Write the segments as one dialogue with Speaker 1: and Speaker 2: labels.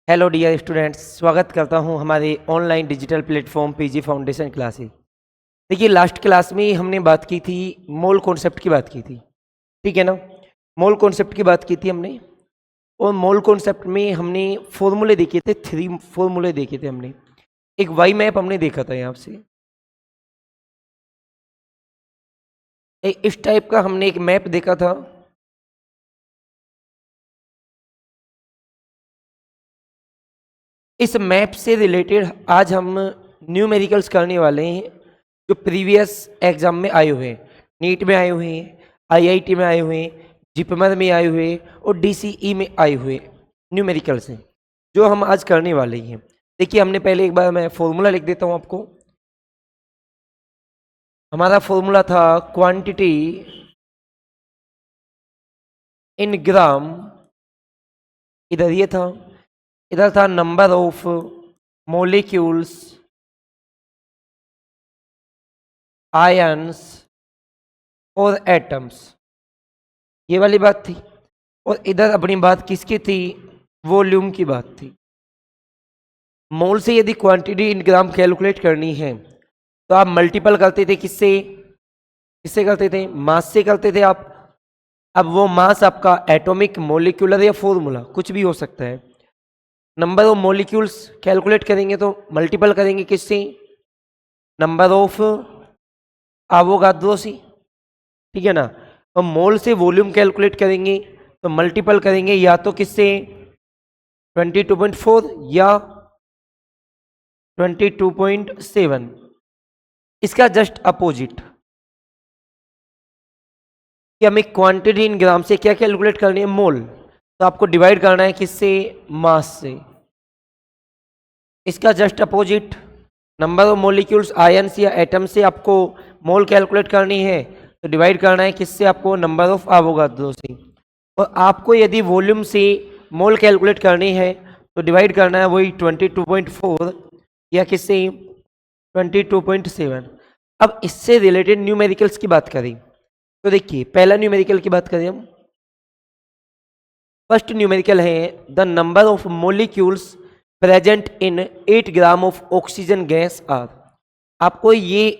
Speaker 1: Hello dear students, स्वागत करता हूं हमारे online digital platform PG foundation classes. देखिए, लास्ट क्लास में हमने बात की थी, मोल कॉन्सेप्ट की बात की थी। ठीक है ना। मोल कॉन्सेप्ट की बात की थी हमने। और मोल कॉन्सेप्ट में हमने फॉर्मूले देखे थे, 3 फॉर्मूले देखे थे हमने। एक वाई मैप हमने देखा था यहाँ से। इस टाइप का हमने एक मैप देखा था। इस मैप से रिलेटेड आज हम न्यूमेरिकल्स करने वाले हैं, जो प्रीवियस एग्जाम में आए हुए हैं। नीट में आए हुए हैं, आईआईटी में आए हुए हैं, जिपमर में आए हुए हैं और डीसीई में आए हुए न्यूमेरिकल्स हैं, जो हम आज करने वाले हैं। देखिए, हमने पहले एक बार मैं फॉर्मूला लिख देता हूँ आपको। हमारा फॉर्मूला था क्वांटिटी इन ग्राम, इधर ये था, इधर था नंबर ऑफ मोलिक्यूल्स, आयन्स और एटम्स, ये वाली बात थी। और इधर अपनी बात किसकी थी? वॉल्यूम की बात थी। मोल से यदि क्वांटिटी इन ग्राम कैलकुलेट करनी है तो आप मल्टीपल करते थे, किससे? किससे करते थे? मास से करते थे आप। अब वो मास आपका एटॉमिक, मोलिकुलर या फॉर्मूला कुछ भी हो सकता है। नंबर ऑफ मोलिक्यूल्स कैलकुलेट करेंगे तो मल्टीपल करेंगे किससे? नंबर ऑफ आवोगाद्रो से। ठीक है ना। और मोल से वॉल्यूम कैलकुलेट करेंगे तो मल्टीपल करेंगे या तो किससे? 22.4 या 22.7। इसका जस्ट अपोजिट कि हमें क्वांटिटी इन ग्राम से क्या कैलकुलेट करनी है? मोल। तो आपको डिवाइड करना है किससे? मास से। इसका just opposite number of molecules, ions या एटम से आपको मोल कैलकुलेट करनी है तो डिवाइड करना है किससे? आपको नंबर ऑफ आवोगाद्रो से। और आपको यदि वॉल्यूम से मोल कैलकुलेट करनी है तो डिवाइड करना है वही 22.4 या किससे? 22.7। अब इससे रिलेटेड न्यूमेरिकल्स की बात करें तो देखिए, पहला न्यूमेरिकल की बात करें हम। फर्स्ट न्यूमेरिकल है the number of molecules present in 8 gram of oxygen gas are. आपको ये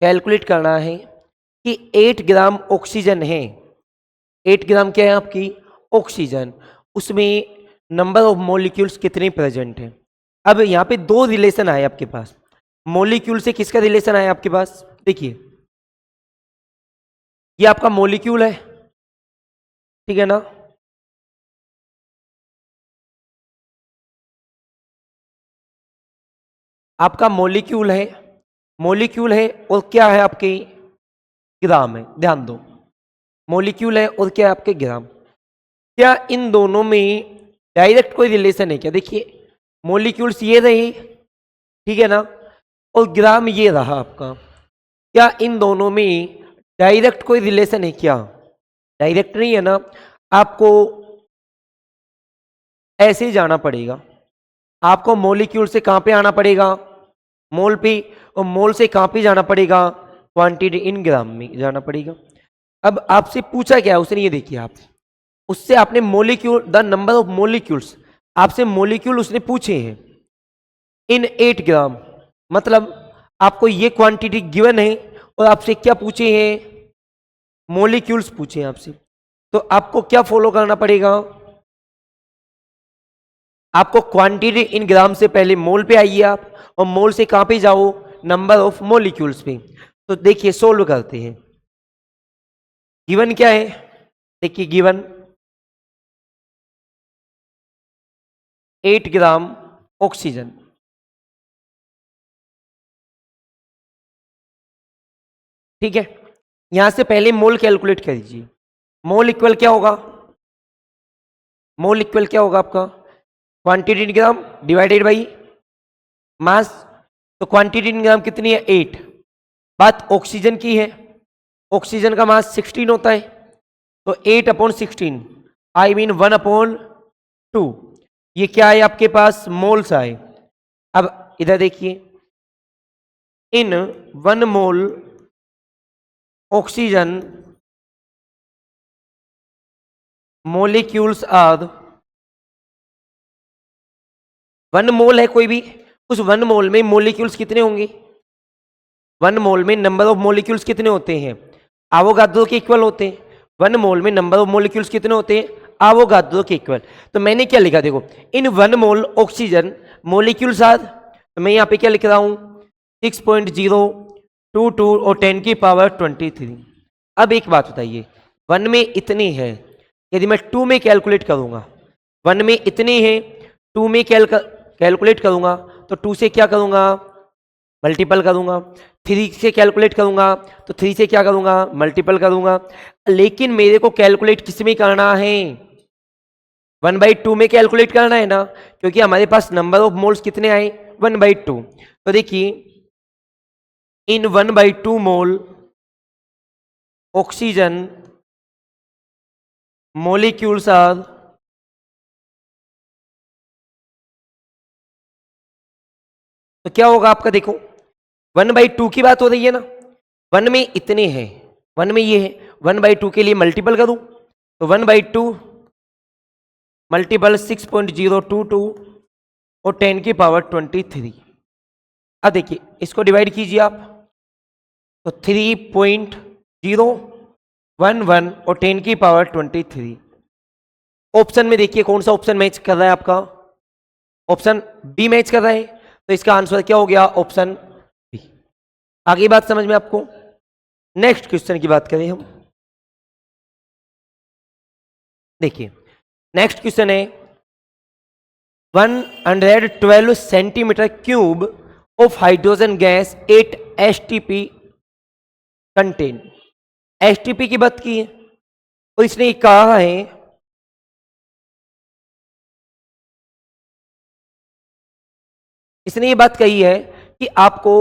Speaker 1: कैलकुलेट करना है कि 8 ग्राम ऑक्सीजन है। 8 ग्राम क्या है आपकी? ऑक्सीजन। उसमें नंबर ऑफ मोलिक्यूल्स कितने प्रेजेंट हैं? अब यहाँ पे दो रिलेशन आए आपके पास। मोलिक्यूल से किसका रिलेशन आया आपके पास? देखिए, ये आपका मोलिक्यूल है, ठीक है ना। आपका मोलिक्यूल है, मोलिक्यूल है और क्या है आपके? ग्राम है। ध्यान दो, मोलिक्यूल है और क्या है आपके? ग्राम। क्या इन दोनों में डायरेक्ट कोई रिलेशन है क्या? देखिए, मोलिक्यूल्स ये रहे, ठीक है ना, और ग्राम ये रहा आपका। क्या इन दोनों में डायरेक्ट कोई रिलेशन है क्या? डायरेक्ट नहीं है ना। आपको ऐसे ही जाना पड़ेगा। आपको मोलिक्यूल से कहां पे आना पड़ेगा? मोल पे। और मोल से कहां पे जाना पड़ेगा? क्वांटिटी इन ग्राम में जाना पड़ेगा। अब आपसे पूछा क्या है उसने, ये देखिए, आप उससे आपने molecule, the number of molecules, आपसे मोलिक्यूल उसने पूछे हैं इन 8 ग्राम। मतलब आपको ये क्वांटिटी गिवन है और आपसे क्या पूछे हैं? मोलिक्यूल्स पूछे हैं आपसे। तो आपको क्या फॉलो करना पड़ेगा? आपको क्वांटिटी इन ग्राम से पहले मोल पे आइए आप, और मोल से कहां पे जाओ? नंबर ऑफ मोलिक्यूल्स पे। तो देखिए, सोल्व करते हैं। गिवन क्या है? देखिए, गिवन 8 ग्राम ऑक्सीजन, ठीक है। यहां से पहले मोल कैलकुलेट कर दीजिए। मोल इक्वल क्या होगा? मोल इक्वल क्या होगा आपका? Quantity in gram divided by mass. तो क्वांटिटी इन ग्राम कितनी है? 8। बात ऑक्सीजन की है, ऑक्सीजन का मास 16 होता है, तो 8/16, आई मीन 1/2। ये क्या है आपके पास? मोल्स आए। अब इधर देखिए, इन 1 मोल ऑक्सीजन molecules are 1 मोल है कोई भी, उस 1 मोल में मोलिक्यूल्स कितने होंगे? 1 मोल में नंबर ऑफ मोलिक्यूल्स कितने होते हैं? एवोगाड्रो के इक्वल होते हैं। 1 मोल में नंबर ऑफ मोलिक्यूल्स कितने होते हैं? एवोगाड्रो के इक्वल। तो मैंने क्या लिखा देखो, इन 1 मोल ऑक्सीजन मोलिक्यूल्स आर, तो मैं यहाँ पे क्या लिख रहा हूँ 6.022 और 10 की पावर 23। अब एक बात बताइए, 1 में इतने हैं, यदि मैं 2 में कैलकुलेट करूंगा, 1 में इतने हैं, 2 में कैलकुलेट करूंगा तो 2 से क्या करूंगा? मल्टीपल करूंगा। 3 से कैलकुलेट करूंगा तो 3 से क्या करूंगा? मल्टीपल करूंगा। लेकिन मेरे को कैलकुलेट किस में करना है? 1/2 में कैलकुलेट करना है ना, क्योंकि हमारे पास नंबर ऑफ मोल्स कितने आए? 1/2। तो देखिए, इन 1/2 मोल ऑक्सीजन मोलिक्यूल्स आर, तो क्या होगा आपका? देखो 1/2 की बात हो रही है ना, 1 में इतने हैं, 1 में ये है, 1/2 के लिए मल्टीपल करूं तो 1/2 मल्टीपल 6.022 और 10 की पावर 23। अब देखिए इसको डिवाइड कीजिए आप, तो 3.011 और 10 की पावर 23। ऑप्शन में देखिए कौन सा ऑप्शन मैच कर रहा है आपका? ऑप्शन बी मैच कर रहा है, तो इसका आंसर क्या हो गया? Option B. आगे बात समझ में आपको? नेक्स्ट क्वेश्चन की बात करें हम, देखिए नेक्स्ट क्वेश्चन है 112 centimetre cube of hydrogen gas 8 STP contain. STP की बात की है और इसने कहा है इसने ये बात कही है कि आपको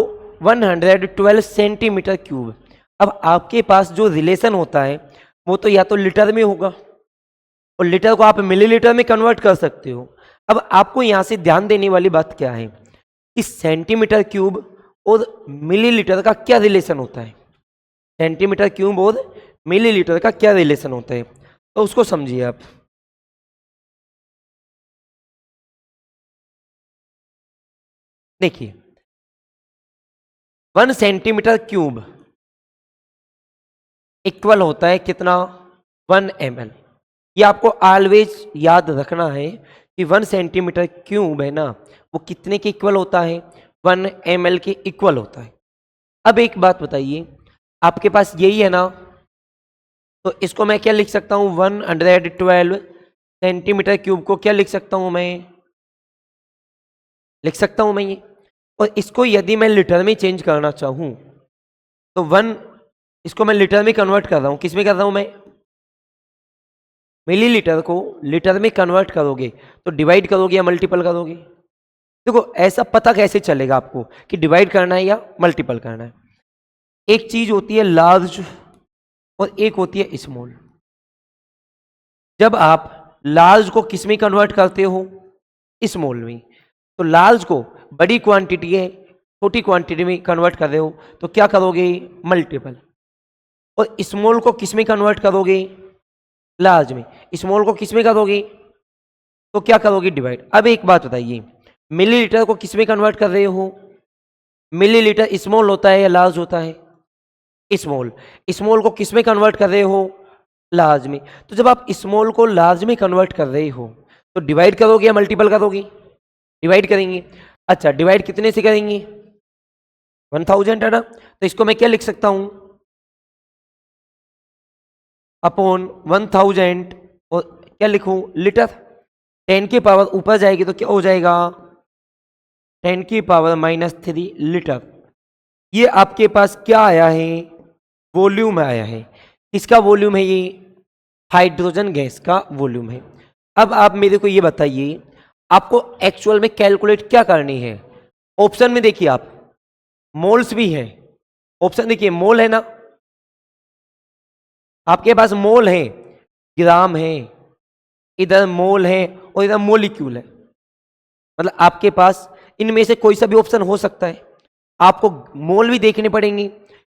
Speaker 1: 112 सेंटीमीटर क्यूब, अब आपके पास जो रिलेशन होता है वो तो या तो लीटर में होगा और लीटर को आप मिलीलीटर में कन्वर्ट कर सकते हो। अब आपको यहां से ध्यान देने वाली बात क्या है कि सेंटीमीटर क्यूब और मिलीलीटर का क्या रिलेशन होता है? सेंटीमीटर क्यूब और मिलीलीटर का क्या रिलेशन होता है, तो उसको समझिए आप। देखिए 1 सेंटीमीटर क्यूब इक्वल होता है कितना? 1 ml। ये आपको ऑलवेज याद रखना है कि 1 सेंटीमीटर क्यूब है ना, वो कितने के इक्वल होता है? 1 ml के इक्वल होता है। अब एक बात बताइए, आपके पास यही है ना, तो इसको मैं क्या लिख सकता हूँ? 112 सेंटीमीटर क्यूब को क्या लिख सकता हूँ मैं? लिख सकता हूँ मैं ये। और इसको यदि मैं लीटर में चेंज करना चाहूँ तो 1, इसको मैं लीटर में कन्वर्ट कर रहा हूँ, किस में कर रहा हूँ मैं? मिलीलीटर को लीटर में कन्वर्ट करोगे तो डिवाइड करोगे या मल्टीपल करोगे? देखो ऐसा पता कैसे चलेगा आपको कि डिवाइड करना है या मल्टीपल करना है? एक चीज होती है लार्ज और एक होती है स्मॉल। जब आप लार्ज को किस में कन्वर्ट करते हो? स्मॉल में। तो लार्ज को बड़ी क्वांटिटी है छोटी क्वांटिटी में कन्वर्ट कर रहे हो तो क्या करोगे? मल्टीपल। और स्मॉल को किस में कन्वर्ट करोगे? लार्ज में। स्मॉल को किस में करोगे? तो क्या करोगे? डिवाइड। अब एक बात बताइए, मिलीलीटर को किस में कन्वर्ट कर रहे हो? मिलीलीटर स्मॉल होता है या लार्ज होता है? स्मॉल। स्मॉल को किस में कन्वर्ट कर रहे हो? लार्ज में। तो जब आप स्मॉल को लार्ज में कन्वर्ट कर रहे हो तो डिवाइड करोगे या मल्टीपल करोगे? डिवाइड करेंगे। अच्छा डिवाइड कितने से करेंगे? 1000 है ना, तो इसको मैं क्या लिख सकता हूं? अपॉन 1000 और क्या लिखूं? लीटर। 10 की पावर ऊपर जाएगी तो क्या हो जाएगा? 10 की पावर -3 लीटर। ये आपके पास क्या आया है? वॉल्यूम आया है। किसका वॉल्यूम है ये? हाइड्रोजन गैस का वॉल्यूम है। अब आप मेरे को ये बताइए, आपको एक्चुअल में कैलकुलेट क्या करनी है? ऑप्शन में देखिए आप, मोल्स भी है। ऑप्शन देखिए, मोल है ना, आपके पास मोल है, ग्राम है, इधर मोल है और इधर मोलिक्यूल है। मतलब आपके पास इनमें से कोई सा भी ऑप्शन हो सकता है। आपको मोल भी देखने पड़ेंगे,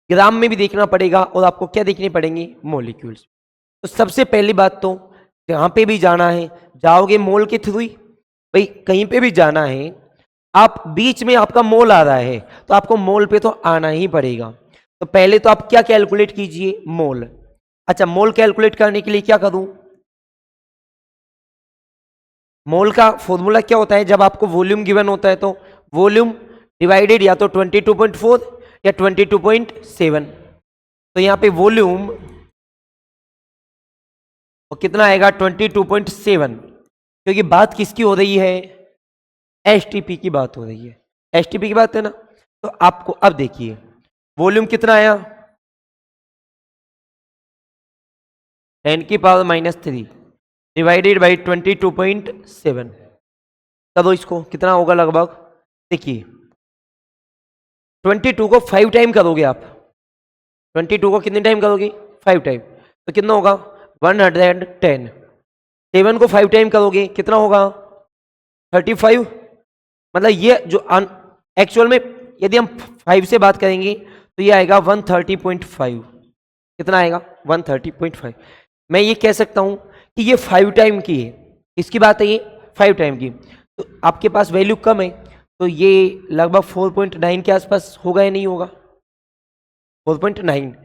Speaker 1: ग्राम में भी देखना पड़ेगा और आपको क्या देखने पड़ेंगे? मॉलिक्यूल्स। तो सबसे पहली बात तो जहां पे भी जाना है जाओगे मोल के थ्रू ही, भाई कहीं पे भी जाना है, आप बीच में आपका मोल आ रहा है तो आपको मोल पे तो आना ही पड़ेगा। तो पहले तो आप क्या कैलकुलेट कीजिए, मोल। अच्छा, मोल कैलकुलेट करने के लिए क्या करूं, मोल का फॉर्मूला क्या होता है, जब आपको वॉल्यूम गिवन होता है तो वॉल्यूम डिवाइडेड या तो 22.4 या 22.7। तो यहां पे वॉल्यूम और कितना आएगा 22.7, क्योंकि बात किसकी हो रही है, एसटीपी की बात हो रही है, एसटीपी की बात है ना। तो आपको अब देखिए वॉल्यूम कितना आया, 10⁻³ डिवाइडेड बाई 22.7। करो इसको, कितना होगा लगभग, देखिए 22 को 5 टाइम करोगे आप, 22 को कितने टाइम करोगे, 5 टाइम, तो कितना होगा 110। 7 को 5 टाइम करोगे कितना होगा 35। मतलब ये जो एक्चुअल में यदि हम 5 से बात करेंगे तो ये आएगा 130.5। कितना आएगा 130.5। मैं ये कह सकता हूं कि ये 5 टाइम की है, इसकी बात है ये 5 टाइम की। तो आपके पास वैल्यू कम है तो ये लगभग 4.9 के आसपास होगा या नहीं होगा, 4.9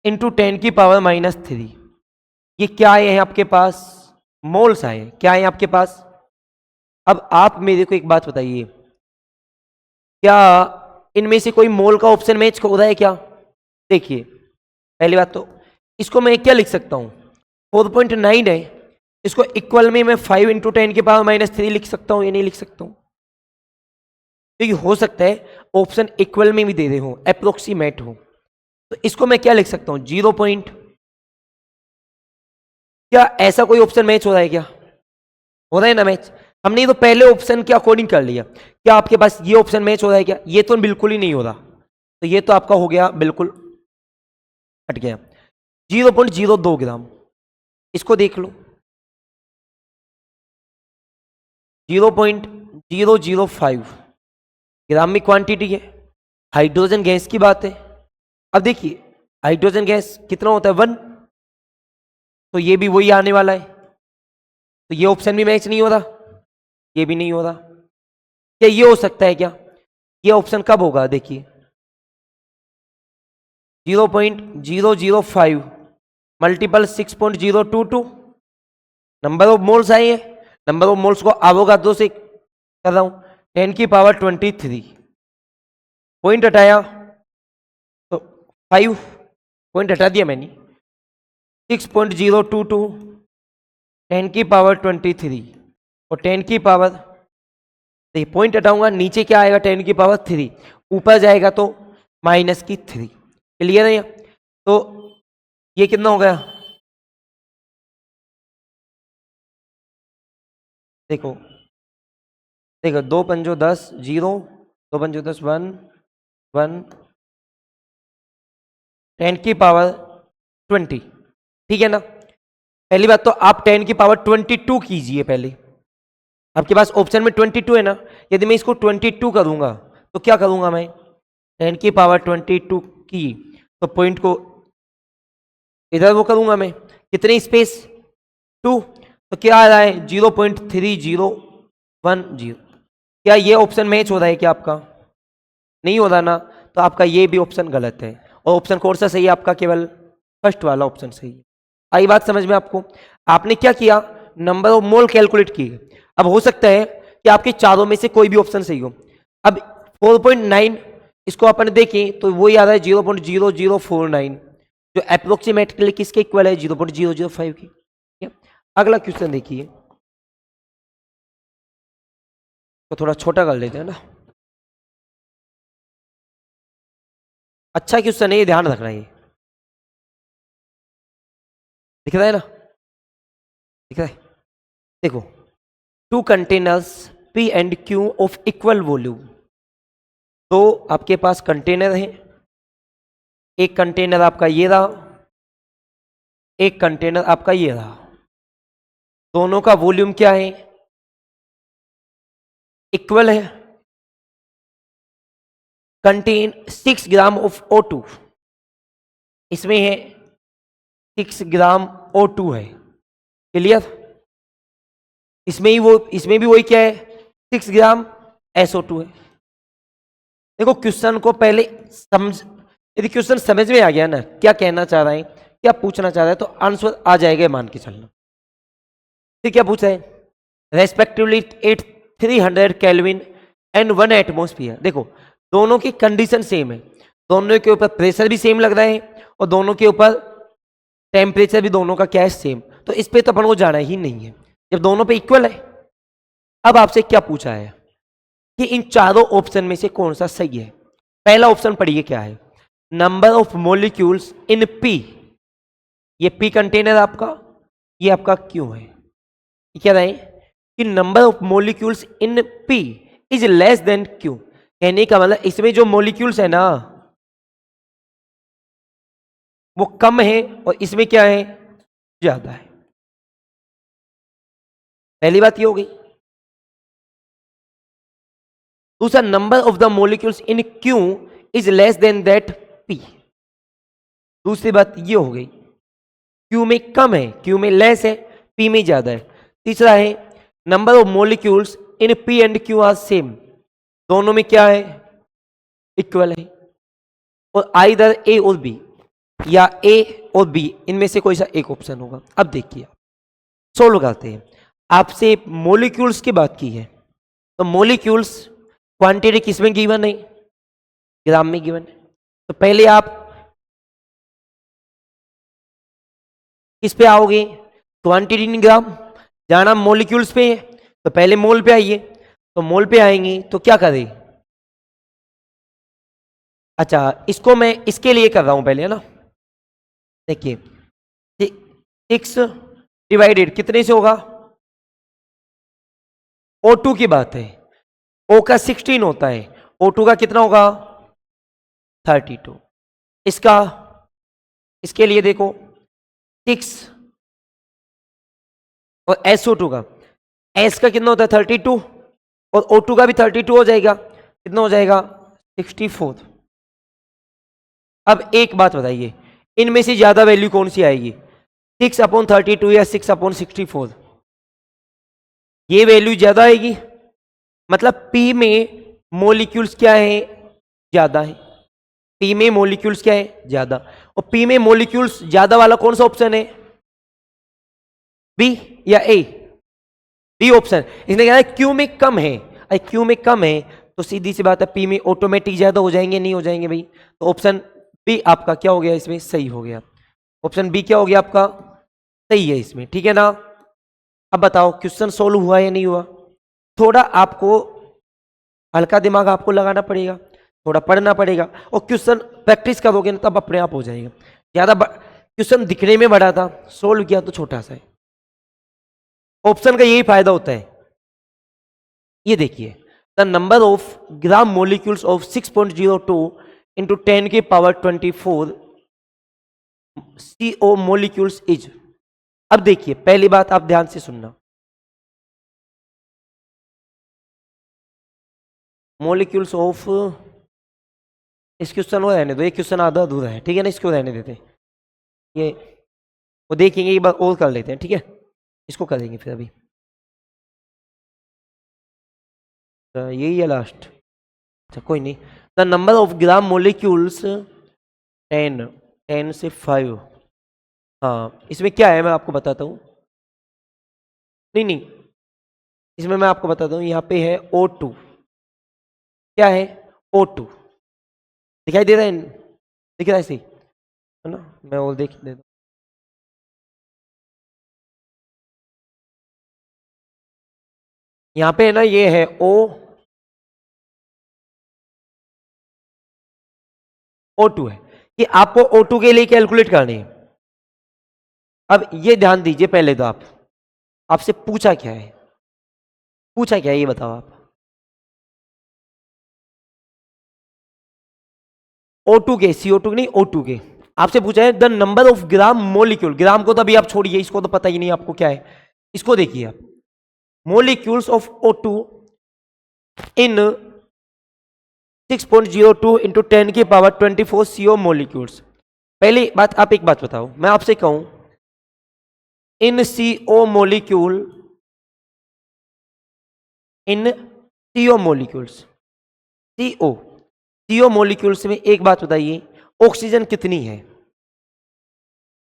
Speaker 1: इंटू 10⁻³ ये क्या आए हैं आपके पास, मोल्स आए हैं, क्या आए हैं आपके पास। अब आप मेरे को एक बात बताइए, क्या इनमें से कोई मोल का ऑप्शन मैच हो रहा है क्या, देखिए पहली बात तो इसको मैं क्या लिख सकता हूं, 4.9 है, इसको इक्वल में मैं 5 इंटू 10⁻³ लिख सकता हूं या नहीं लिख सकता हूं, क्योंकि हो सकता है ऑप्शन इक्वल में भी दे रहे हो, अप्रोक्सीमेट हो। तो इसको मैं क्या लिख सकता हूं 0 पॉइंट, क्या ऐसा कोई ऑप्शन मैच हो रहा है क्या, हो रहा है ना मैच। हमने तो पहले ऑप्शन के अकॉर्डिंग कर लिया, क्या आपके पास ये ऑप्शन मैच हो रहा है क्या, ये तो बिल्कुल ही नहीं हो रहा, तो ये तो आपका हो गया बिल्कुल हट गया। 0.02 ग्राम, इसको देख लो 0.005 ग्राम में क्वांटिटी है, हाइड्रोजन गैस की बात है। अब देखिए हाइड्रोजन गैस कितना होता है 1, तो ये भी वही आने वाला है, तो ये ऑप्शन भी मैच नहीं हो रहा, ये भी नहीं हो रहा। क्या ये हो सकता है क्या, ये ऑप्शन कब होगा, देखिए 0.005 मल्टीपल 6.022 नंबर ऑफ मोल्स आए हैं, नंबर ऑफ मोल्स को अवोगाद्रो से कर रहा हूं 10⁻23 पॉइंट हटाया तो 5 पॉइंट हटा दिया मैंने, 6.022 10⁻23 और 10⁻, देखिए पॉइंट हटाऊंगा नीचे क्या आएगा 10⁻3, ऊपर जाएगा तो -3। क्लियर है, तो ये कितना हो गया, देखो देखो 2 पंजो 10 0, 2 पंजो 10 1 1 10⁻20, ठीक है ना। पहली बात तो आप 10⁻22 कीजिए पहले, आपके पास ऑप्शन में 22 है ना, यदि मैं इसको 22 करूंगा तो क्या करूंगा मैं 10⁻22 की, तो पॉइंट को इधर वो करूंगा मैं, कितने स्पेस 2, तो क्या आ रहा है 0.3010। क्या ये ऑप्शन मैच हो रहा है क्या आपका, नहीं हो रहा ना, तो आपका ये भी ऑप्शन गलत है, और ऑप्शन कौन सा सही है आपका, केवल फर्स्ट वाला ऑप्शन सही है। आई बात समझ में आपको, आपने क्या किया नंबर ऑफ मोल कैलकुलेट किए। अब हो सकता है कि आपके चारों में से कोई भी ऑप्शन सही हो। अब 4.9 इसको अपन देखें तो वो याद है 0.0049 जो अप्रोक्सीमेटली किसके इक्वल है 0.005 की। ठीक है? अगला क्वेश्चन देखिए, तो थोड़ा छोटा कर लेते हैं ना, अच्छा क्वेश्चन है ये, ध्यान रखना है, दिख रहा है ना, दिख रहा है, देखो 2 containers P and Q of equal volume, तो आपके पास कंटेनर है, एक कंटेनर आपका ये रहा, एक कंटेनर आपका ये रहा, दोनों का वॉल्यूम क्या है इक्वल है, कंटेन 6 ग्राम ऑफ O2, इसमें है 6 ग्राम O2 है, क्लियर। इसमें भी वही क्या है, 6 ग्राम SO2 है। देखो क्वेश्चन को पहले समझ, यदि क्वेश्चन समझ में आ गया ना क्या कहना चाह रहे हैं, क्या पूछना चाह रहा है, तो आंसर आ जाएगा, मान के चलना। फिर क्या पूछा है, रेस्पेक्टिवली 300 केल्विन एंड 1 एटमोस्फियर। देखो दोनों की कंडीशन सेम है, दोनों के ऊपर प्रेशर भी सेम लग रहा है और दोनों के ऊपर टेम्परेचर भी दोनों का क्या है, सेम। तो इस पे तो अपन को जाना ही नहीं है जब दोनों पे इक्वल है। अब आपसे क्या पूछा है कि इन चारों ऑप्शन में से कौन सा सही है। पहला ऑप्शन पढ़िए क्या है, number of molecules in P। ये P कंटेनर आपका, ये आपका Q है। ये क्या रहे कि number of molecules in P is less than Q। कहने का मतलब इसमें जो मॉलिक्यूल्स है ना वो कम है और इसमें क्या है, ज्यादा है। पहली बात ये हो गई। दूसरा, number of the molecules in Q is less than that P। दूसरी बात ये हो गई, Q में कम है, Q में लेस है, P में ज्यादा है। तीसरा है, number of molecules in P and Q are same. दोनों में क्या है, इक्वल है। और आइदर A और B, या A और B इनमें से कोई सा एक ऑप्शन होगा। अब देखिए सोल्व करते हैं। आपसे मॉलिक्यूल्स की बात की है, तो मॉलिक्यूल्स क्वांटिटी किस में गिवन है, ग्राम में गिवन है। तो पहले आप किस पे आओगे, क्वांटिटी इन ग्राम। जाना मॉलिक्यूल्स पे है तो पहले मोल पे आइए। तो मोल पे आएंगे तो क्या करें, अच्छा इसको मैं इसके लिए कर रहा हूं पहले, है ना। देखिए 6 डिवाइडेड कितने से होगा, O2 की बात है, O का 16 होता है, O2 का कितना होगा 32। इसका, इसके लिए देखो 6 और SO2 का, S का कितना होता है 32 और O2 का भी 32 हो जाएगा, कितना हो जाएगा 64। अब एक बात बताइए, इनमें से ज्यादा वैल्यू कौन सी आएगी, 6/32 या 6/64? ये वैल्यू ज्यादा आएगी, मतलब P में मॉलिक्यूल्स क्या है, ज्यादा है। P में मॉलिक्यूल्स क्या है, ज्यादा। और P में मॉलिक्यूल्स ज्यादा वाला कौन सा ऑप्शन है, B या A? B option. इसने कहा Q में कम है, अरे Q में कम है तो सीधी सी बात है P में ऑटोमेटिक ज्यादा हो जाएंगे, नहीं हो जाएंगे भाई। तो ऑप्शन बी आपका क्या हो गया, इसमें सही हो गया। ऑप्शन बी क्या हो गया आपका, सही है इसमें, ठीक है ना। अब बताओ क्वेश्चन सोल्व हुआ या नहीं हुआ। थोड़ा आपको हल्का दिमाग आपको लगाना पड़ेगा, थोड़ा पढ़ना पड़ेगा और क्वेश्चन प्रैक्टिस करोगे ना तब अपने आप हो जाएगा। ज्यादा क्वेश्चन दिखने में बड़ा था, सोल्व किया तो छोटा सा है। ऑप्शन का यही फायदा होता है। ये देखिए, the number of gram molecules of 6.02 into 10 की पावर 24 CO मॉलिक्यूल्स इज। अब देखिए पहली बात आप ध्यान से सुनना, मॉलिक्यूल्स ऑफ, इस क्वेश्चन को रहने दो, ये क्वेश्चन आधा अधूरा है, ठीक है ना, इसको रहने देते हैं। ये वो देखेंगे, एक बार और कर लेते हैं, ठीक है, इसको करेंगे फिर अभी। तो यही है लास्ट, अच्छा कोई नहीं। The number of gram molecules 10 से 5। हाँ इसमें क्या है मैं आपको बताता हूँ, नहीं नहीं इसमें मैं आपको बताता हूँ, यहाँ पे है O2, क्या है O2, दिखाई दे रहा है, दिख रहा है सही है ना, मैं और देख देता हूँ। यहाँ पे है ना, ये है O2 है, कि आपको O2 के लिए कैलकुलेट करनी है। अब ये ध्यान दीजिए, पहले तो आपसे पूछा क्या है, पूछा क्या है ये बताओ आप। O2 के, CO2 नहीं O2 के, आपसे पूछा है the number of gram molecule. Gram को तो अभी आप छोड़िए, इसको तो पता ही नहीं आपको क्या है। इसको देखिए आप, molecules of O2 in 6.02 into 10 की पावर 24 CO मॉलिक्यूल्स। पहली बात आप एक बात बताओ, मैं आपसे कहूं इन CO मॉलिक्यूल इन CO मोलिक्यूल्स। CO मोलिक्यूल्स में एक बात बताइए, ऑक्सीजन कितनी है?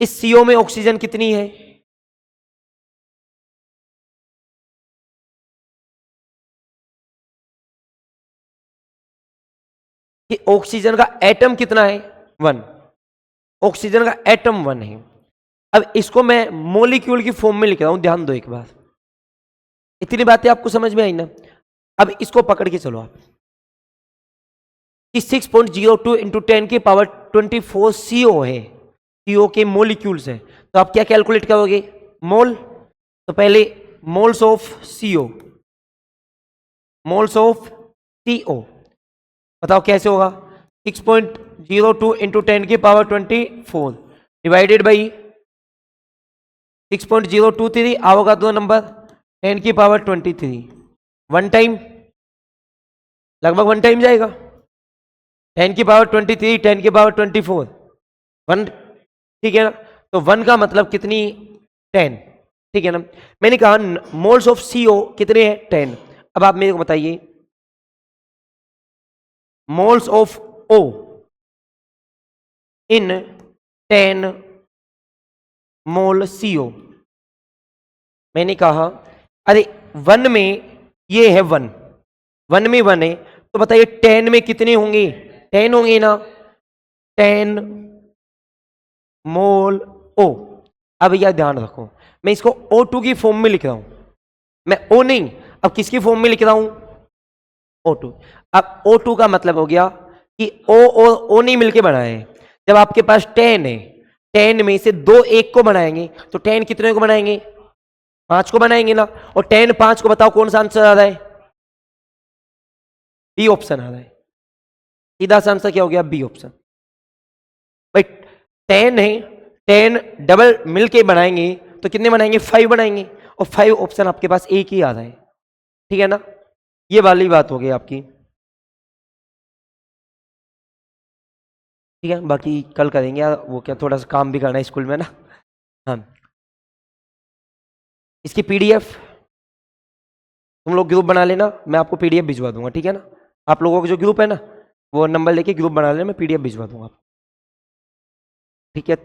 Speaker 1: इस CO में ऑक्सीजन कितनी है? कि ऑक्सीजन का एटम कितना है? 1। ऑक्सीजन का एटम 1 है। अब इसको मैं मोलिक्यूल की फॉर्म में लिख रहा हूं, ध्यान दो एक बार। इतनी बातें आपको समझ में आई ना? अब इसको पकड़ के चलो आप कि 6.02 इंटू 10⁻24 CO है, CO के मोलिक्यूल्स है। तो आप क्या कैलकुलेट करोगे? मोल। तो पहले moles of CO, moles of CO, बताओ कैसे होगा? 6.02 into 10⁻24 divided by 6.023 आओगा 2 number 10⁻23, 1 time, लगभग 1 टाइम जाएगा। 10⁻23 10⁻24 1, ठीक है ना? तो 1 का मतलब कितनी? 10, ठीक है ना? मैंने कहा मोल्स ऑफ CO कितने हैं? 10। अब आप मेरे को बताइए moles of O in 10 mole CO। मैंने कहा अरे 1 में ये है 1 में 1 है, तो बताइए 10 में कितने होंगे? 10 होंगे ना? 10 मोल O। अब यह ध्यान रखो, मैं इसको O2 की फॉर्म में लिख रहा हूं, मैं O नहीं, अब किसकी फॉर्म में लिख रहा हूं? O2। अब O2 का मतलब हो गया कि O और O नहीं मिलके बना है। जब आपके पास 10 है, 10 में से 2 1 को बनाएंगे, तो 10 कितने को बनाएंगे? 5 को बनाएंगे ना? और 10 5 को बताओ कौन सा आंसर आ रहा है? बी ऑप्शन आ रहा है। सीधा सा आंसर क्या हो गया? B option. भाई 10 है, 10 डबल मिलके बनाएंगे तो कितने बनाएंगे? 5 बनाएंगे, और 5 ऑप्शन आपके पास एक ही आ रहा है, ठीक है ना? ये वाली बात हो गई आपकी, ठीक है? बाकी कल करेंगे यार, वो क्या थोड़ा सा काम भी करना है स्कूल में ना। हाँ, इसकी PDF तुम लोग ग्रुप बना लेना, मैं आपको PDF भिजवा दूंगा, ठीक है ना? आप लोगों का जो ग्रुप है ना, वो नंबर लेके ग्रुप बना लेना, मैं PDF भिजवा दूंगा, ठीक है?